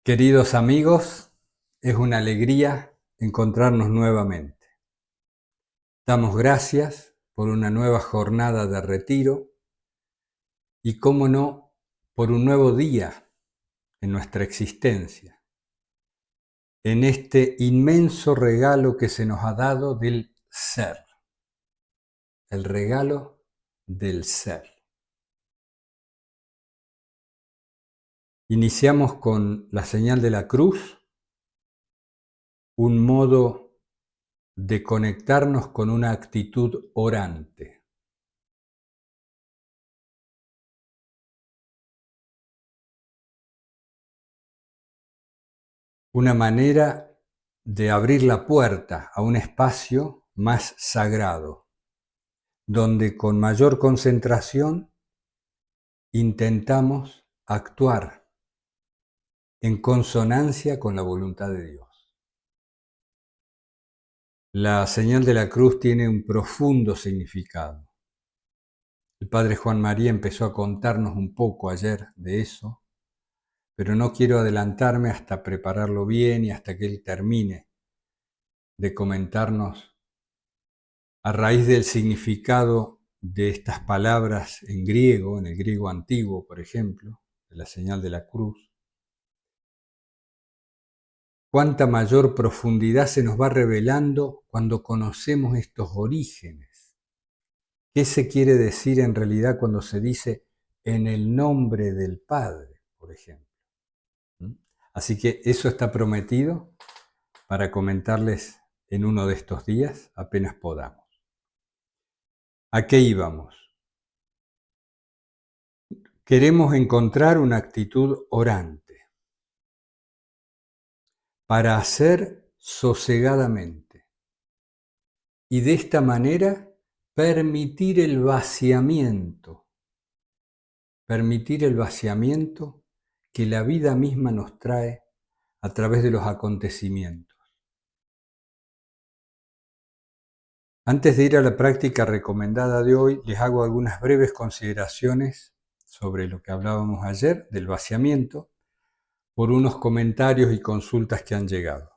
Queridos amigos, es una alegría encontrarnos nuevamente. Damos gracias por una nueva jornada de retiro y, cómo no, por un nuevo día en nuestra existencia, en este inmenso regalo que se nos ha dado del ser, el regalo del ser. Iniciamos con la señal de la cruz, un modo de conectarnos con una actitud orante. Una manera de abrir la puerta a un espacio más sagrado, donde con mayor concentración intentamos actuar en consonancia con la voluntad de Dios. La señal de la cruz tiene un profundo significado. El padre Juan María empezó a contarnos un poco ayer de eso, pero no quiero adelantarme hasta prepararlo bien y hasta que él termine de comentarnos a raíz del significado de estas palabras en griego, en el griego antiguo, por ejemplo, de la señal de la cruz. Cuánta mayor profundidad se nos va revelando cuando conocemos estos orígenes. ¿Qué se quiere decir en realidad cuando se dice en el nombre del Padre, por ejemplo? Así que eso está prometido para comentarles en uno de estos días, apenas podamos. ¿A qué íbamos? Queremos encontrar una actitud orante para hacer sosegadamente y de esta manera permitir el vaciamiento que la vida misma nos trae a través de los acontecimientos. Antes de ir a la práctica recomendada de hoy, les hago algunas breves consideraciones sobre lo que hablábamos ayer del vaciamiento por unos comentarios y consultas que han llegado.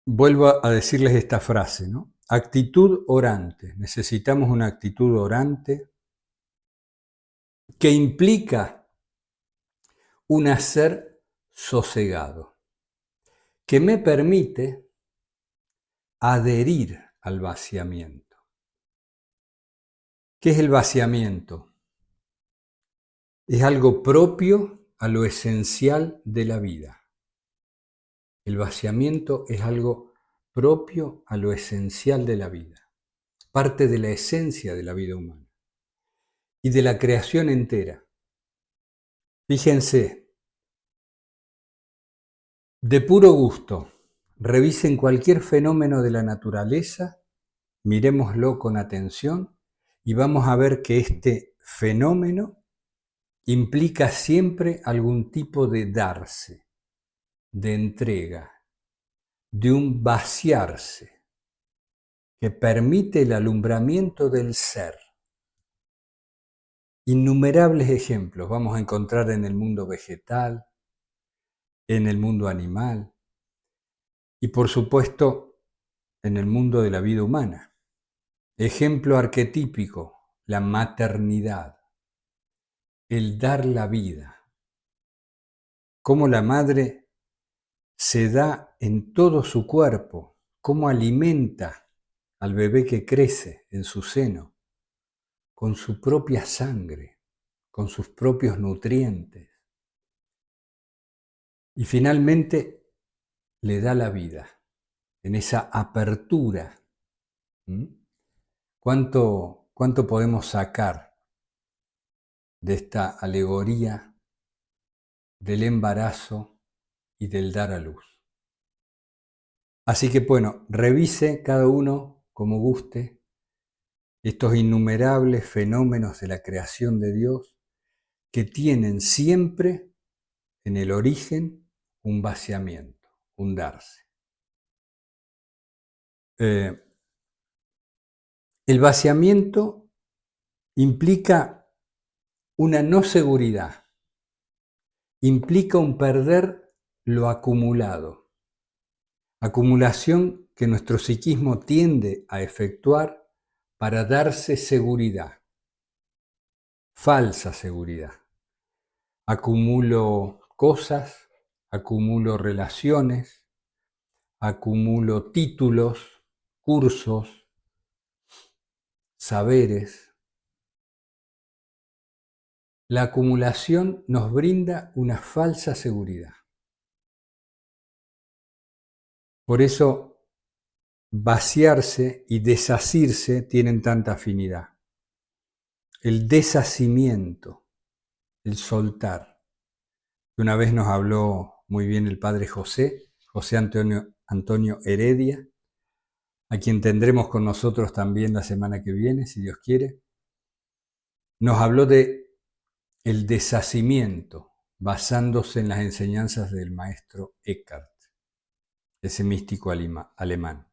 Vuelvo a decirles esta frase, ¿no? Actitud orante. Necesitamos una actitud orante que implica un hacer sosegado, que me permite adherir al vaciamiento. ¿Qué es el vaciamiento? Es algo propio a lo esencial de la vida. El vaciamiento es algo propio a lo esencial de la vida, parte de la esencia de la vida humana y de la creación entera. Fíjense, de puro gusto, revisen cualquier fenómeno de la naturaleza, miremoslo con atención y vamos a ver que este fenómeno implica siempre algún tipo de darse, de entrega, de un vaciarse, que permite el alumbramiento del ser. Innumerables ejemplos vamos a encontrar en el mundo vegetal, en el mundo animal y por supuesto en el mundo de la vida humana. Ejemplo arquetípico, la maternidad, el dar la vida. Cómo la madre se da en todo su cuerpo, cómo alimenta al bebé que crece en su seno, con su propia sangre, con sus propios nutrientes. Y finalmente le da la vida, en esa apertura. ¿Cuánto podemos sacar de esta alegoría del embarazo y del dar a luz? Así que bueno, revise cada uno como guste estos innumerables fenómenos de la creación de Dios que tienen siempre en el origen un vaciamiento, un darse. El vaciamiento implica Una no seguridad implica un perder lo acumulado, acumulación que nuestro psiquismo tiende a efectuar para darse seguridad, falsa seguridad. Acumulo cosas, acumulo relaciones, acumulo títulos, cursos, saberes. La acumulación nos brinda una falsa seguridad. Por eso, vaciarse y desasirse tienen tanta afinidad. El deshacimiento, el soltar. Una vez nos habló muy bien el padre José Antonio Heredia, a quien tendremos con nosotros también la semana que viene, si Dios quiere. Nos habló de el deshacimiento, basándose en las enseñanzas del maestro Eckhart, ese místico alemán.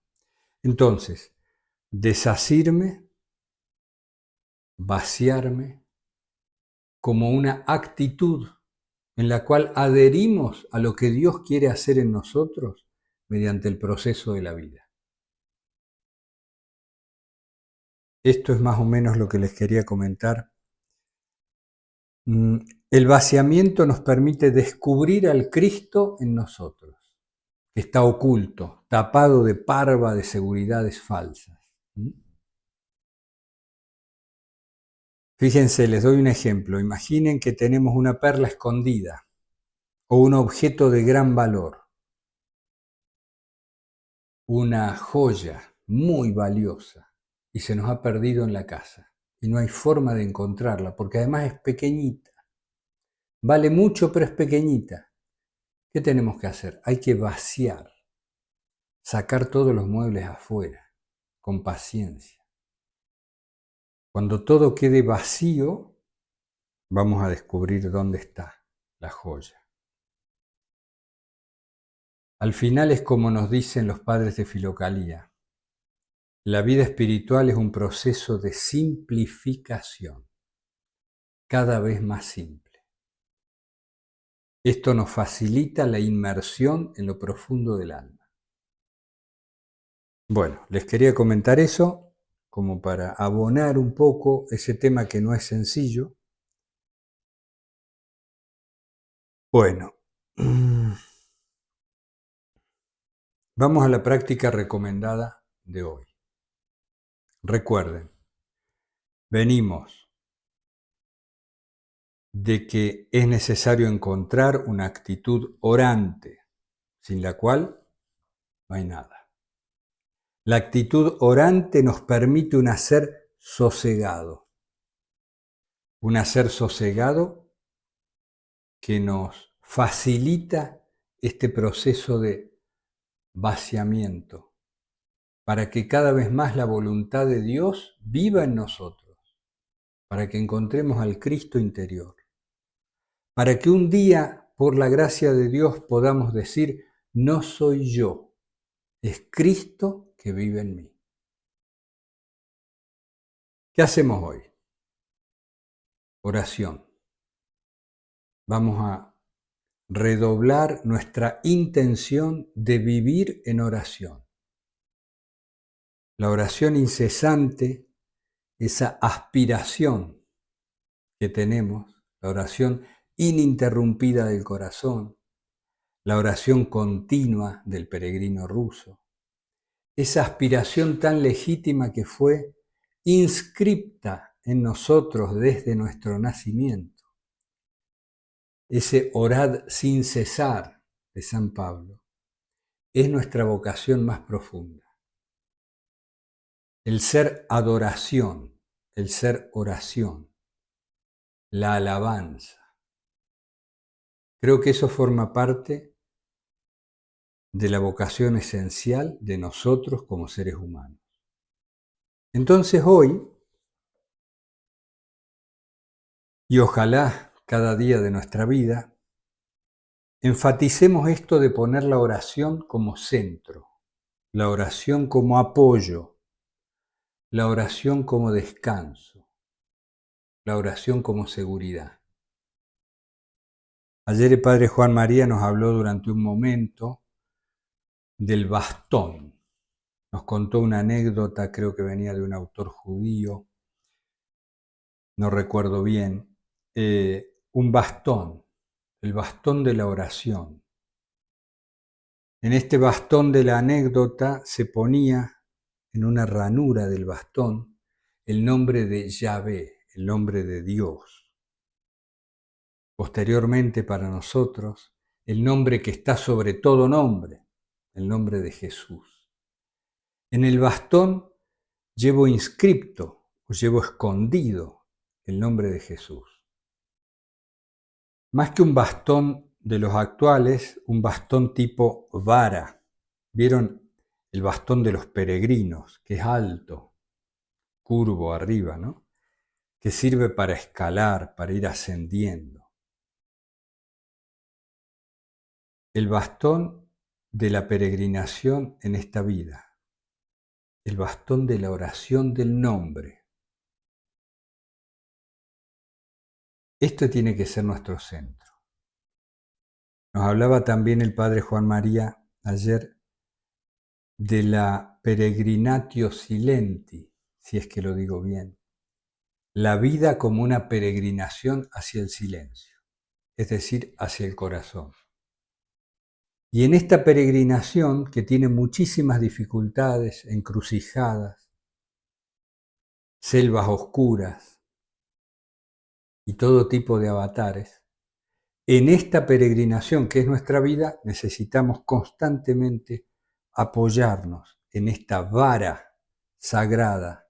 Entonces, desasirme, vaciarme, como una actitud en la cual adherimos a lo que Dios quiere hacer en nosotros mediante el proceso de la vida. Esto es más o menos lo que les quería comentar. El vaciamiento nos permite descubrir al Cristo en nosotros, que está oculto, tapado de parva de seguridades falsas. Fíjense, les doy un ejemplo. Imaginen que tenemos una perla escondida o un objeto de gran valor, una joya muy valiosa y se nos ha perdido en la casa y no hay forma de encontrarla porque además es pequeñita. Vale mucho, pero es pequeñita. ¿Qué tenemos que hacer? Hay que vaciar, sacar todos los muebles afuera, con paciencia. Cuando todo quede vacío, vamos a descubrir dónde está la joya. Al final es como nos dicen los padres de Filocalía. La vida espiritual es un proceso de simplificación, cada vez más simple. Esto nos facilita la inmersión en lo profundo del alma. Bueno, les quería comentar eso como para abonar un poco ese tema que no es sencillo. Bueno, vamos a la práctica recomendada de hoy. Recuerden, venimos de que es necesario encontrar una actitud orante, sin la cual no hay nada. La actitud orante nos permite un hacer sosegado. Un hacer sosegado que nos facilita este proceso de vaciamiento, para que cada vez más la voluntad de Dios viva en nosotros, para que encontremos al Cristo interior, para que un día, por la gracia de Dios, podamos decir, no soy yo, es Cristo que vive en mí. ¿Qué hacemos hoy? Oración. Vamos a redoblar nuestra intención de vivir en oración. La oración incesante, esa aspiración que tenemos, la oración ininterrumpida del corazón, la oración continua del peregrino ruso, esa aspiración tan legítima que fue inscripta en nosotros desde nuestro nacimiento, ese orad sin cesar de San Pablo, es nuestra vocación más profunda. El ser adoración, el ser oración, la alabanza. Creo que eso forma parte de la vocación esencial de nosotros como seres humanos. Entonces hoy, y ojalá cada día de nuestra vida, enfaticemos esto de poner la oración como centro, la oración como apoyo, la oración como descanso, la oración como seguridad. Ayer el Padre Juan María nos habló durante un momento del bastón. Nos contó una anécdota, creo que venía de un autor judío, no recuerdo bien, un bastón, el bastón de la oración. En este bastón de la anécdota se ponía en una ranura del bastón el nombre de Yahvé, el nombre de Dios. Posteriormente para nosotros, el nombre que está sobre todo nombre, el nombre de Jesús. En el bastón llevo inscripto o llevo escondido el nombre de Jesús. Más que un bastón de los actuales, un bastón tipo vara. ¿Vieron el bastón de los peregrinos, que es alto, curvo arriba, ¿no? Que sirve para escalar, para ir ascendiendo? El bastón de la peregrinación en esta vida, el bastón de la oración del nombre. Esto tiene que ser nuestro centro. Nos hablaba también el Padre Juan María ayer de la peregrinatio silenti, si es que lo digo bien, la vida como una peregrinación hacia el silencio, es decir, hacia el corazón. Y en esta peregrinación, que tiene muchísimas dificultades, encrucijadas, selvas oscuras y todo tipo de avatares, en esta peregrinación que es nuestra vida, necesitamos constantemente apoyarnos en esta vara sagrada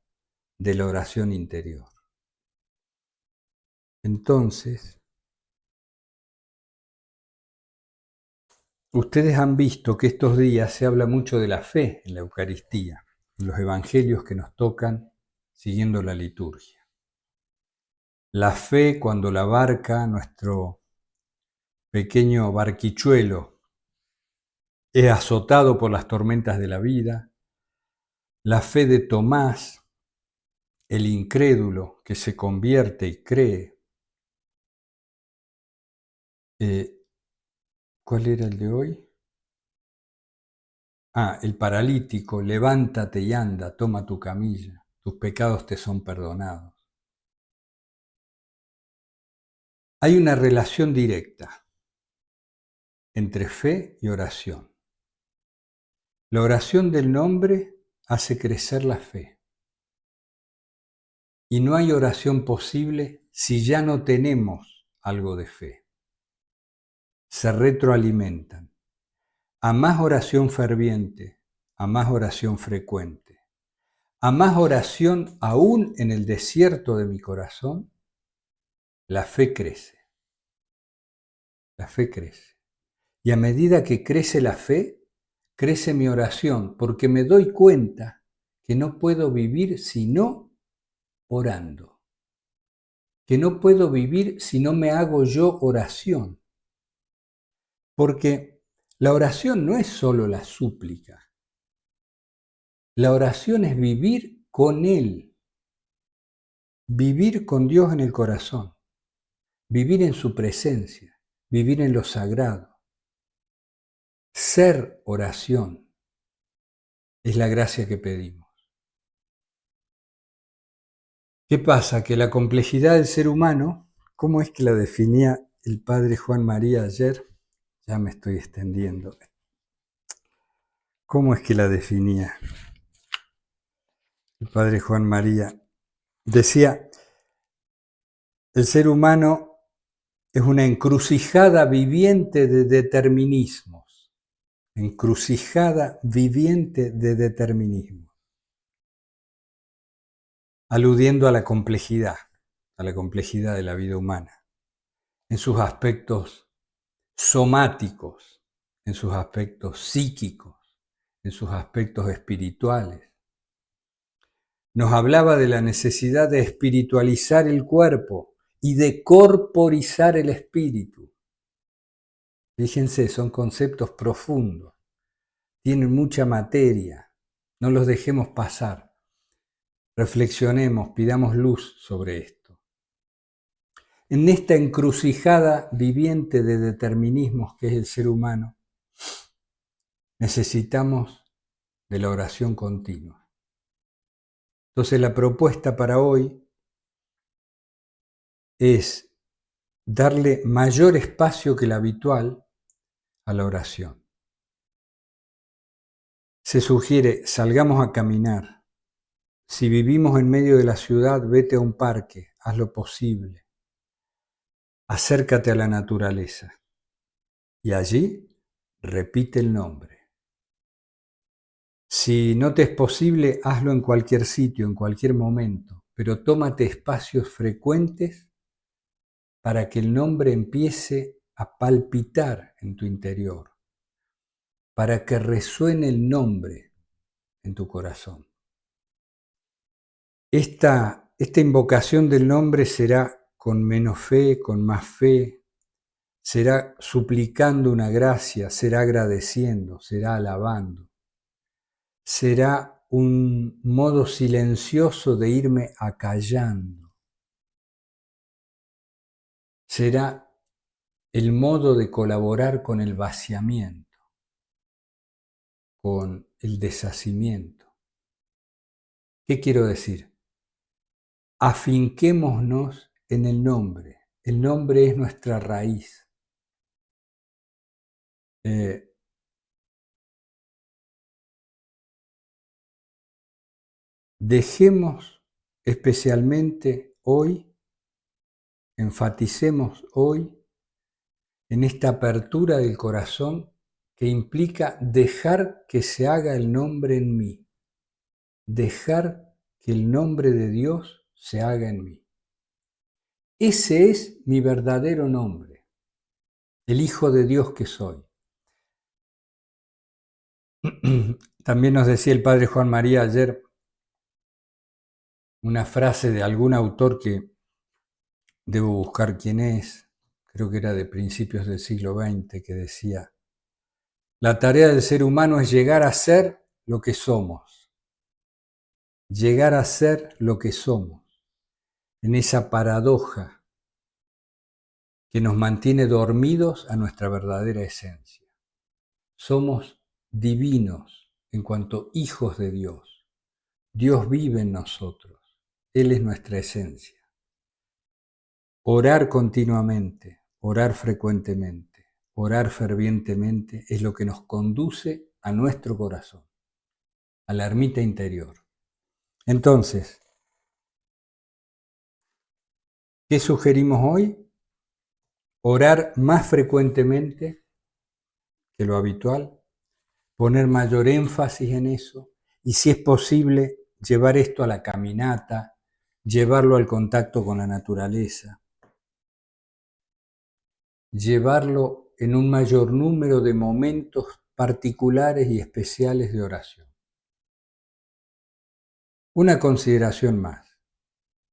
de la oración interior. Entonces, ustedes han visto que estos días se habla mucho de la fe en la Eucaristía, en los evangelios que nos tocan siguiendo la liturgia. La fe cuando la barca, nuestro pequeño barquichuelo, es azotado por las tormentas de la vida. La fe de Tomás, el incrédulo que se convierte y cree. ¿Cuál era el de hoy? El paralítico, levántate y anda, toma tu camilla, tus pecados te son perdonados. Hay una relación directa entre fe y oración. La oración del nombre hace crecer la fe. Y no hay oración posible si ya no tenemos algo de fe. Se retroalimentan. A más oración ferviente, a más oración frecuente, a más oración aún en el desierto de mi corazón, la fe crece. La fe crece. Y a medida que crece la fe, crece mi oración, porque me doy cuenta que no puedo vivir sino orando. Que no puedo vivir si no me hago yo oración. Porque la oración no es solo la súplica. La oración es vivir con Él. Vivir con Dios en el corazón. Vivir en su presencia. Vivir en lo sagrado. Ser oración es la gracia que pedimos. ¿Qué pasa? Que la complejidad del ser humano, ¿cómo es que la definía el Padre Juan María ayer? Ya me estoy extendiendo. ¿Cómo es que la definía el Padre Juan María? Decía, el ser humano es una encrucijada viviente de determinismos. Encrucijada viviente de determinismos. Aludiendo a la complejidad de la vida humana, en sus aspectos somáticos, en sus aspectos psíquicos, en sus aspectos espirituales. Nos hablaba de la necesidad de espiritualizar el cuerpo y de corporizar el espíritu. Fíjense, son conceptos profundos, tienen mucha materia, no los dejemos pasar. Reflexionemos, pidamos luz sobre esto. en esta encrucijada viviente de determinismos que es el ser humano, necesitamos de la oración continua. Entonces la propuesta para hoy es darle mayor espacio que el habitual a la oración. Se sugiere, salgamos a caminar. Si vivimos en medio de la ciudad, vete a un parque, haz lo posible. Acércate a la naturaleza y allí repite el nombre. Si no te es posible, hazlo en cualquier sitio, en cualquier momento, pero tómate espacios frecuentes para que el nombre empiece a palpitar en tu interior, para que resuene el nombre en tu corazón. Esta invocación del nombre será con menos fe, con más fe, será suplicando una gracia, será agradeciendo, será alabando. Será un modo silencioso de irme acallando. Será el modo de colaborar con el vaciamiento, con el deshacimiento. ¿Qué quiero decir? Afinquémonos en el nombre. El nombre es nuestra raíz. Dejemos especialmente hoy, enfaticemos hoy en esta apertura del corazón que implica dejar que se haga el nombre en mí, dejar que el nombre de Dios se haga en mí. Ese es mi verdadero nombre, el Hijo de Dios que soy. También nos decía el Padre Juan María ayer una frase de algún autor que debo buscar quién es, creo que era de principios del siglo XX, que decía: la tarea del ser humano es llegar a ser lo que somos, llegar a ser lo que somos, en esa paradoja que nos mantiene dormidos a nuestra verdadera esencia. Somos divinos en cuanto hijos de Dios. Dios vive en nosotros. Él es nuestra esencia. Orar continuamente, orar frecuentemente, orar fervientemente es lo que nos conduce a nuestro corazón, a la ermita interior. Entonces, ¿qué sugerimos hoy? Orar más frecuentemente que lo habitual, poner mayor énfasis en eso y, si es posible, llevar esto a la caminata, llevarlo al contacto con la naturaleza, llevarlo en un mayor número de momentos particulares y especiales de oración. Una consideración más.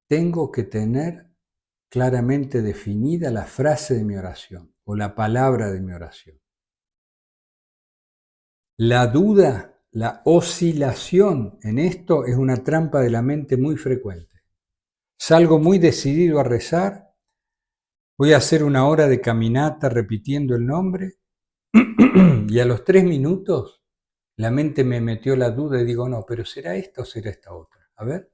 Tengo que tener claramente definida la frase de mi oración o la palabra de mi oración. La duda, la oscilación en esto es una trampa de la mente muy frecuente. Salgo muy decidido a rezar, voy a hacer una hora de caminata repitiendo el nombre y a los 3 minutos la mente me metió la duda y digo, no, pero ¿será esta o será esta otra? A ver.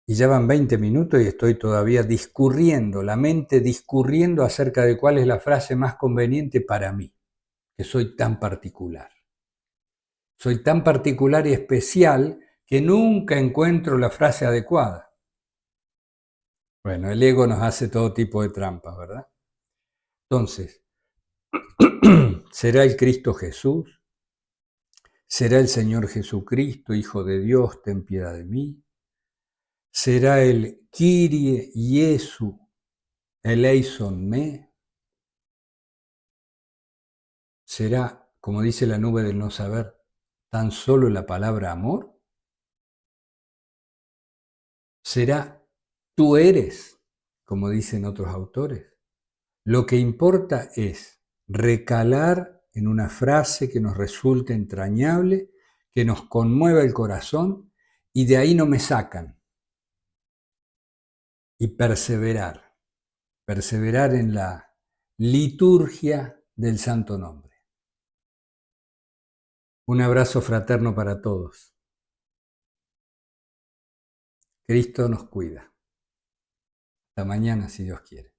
Y ya van 20 minutos y estoy todavía discurriendo, la mente discurriendo acerca de cuál es la frase más conveniente para mí, que soy tan particular. Soy tan particular y especial que nunca encuentro la frase adecuada. Bueno, el ego nos hace todo tipo de trampas, ¿verdad? Entonces, ¿será el Cristo Jesús? ¿Será el Señor Jesucristo, Hijo de Dios, ten piedad de mí? ¿Será el Kyrie Jesu eleison me? ¿Será, como dice la nube del no saber, tan solo la palabra amor? ¿Será tú eres, como dicen otros autores? Lo que importa es recalar en una frase que nos resulte entrañable, que nos conmueva el corazón y de ahí no me sacan. y perseverar en la liturgia del Santo Nombre. Un abrazo fraterno para todos. Cristo nos cuida. Hasta mañana, si Dios quiere.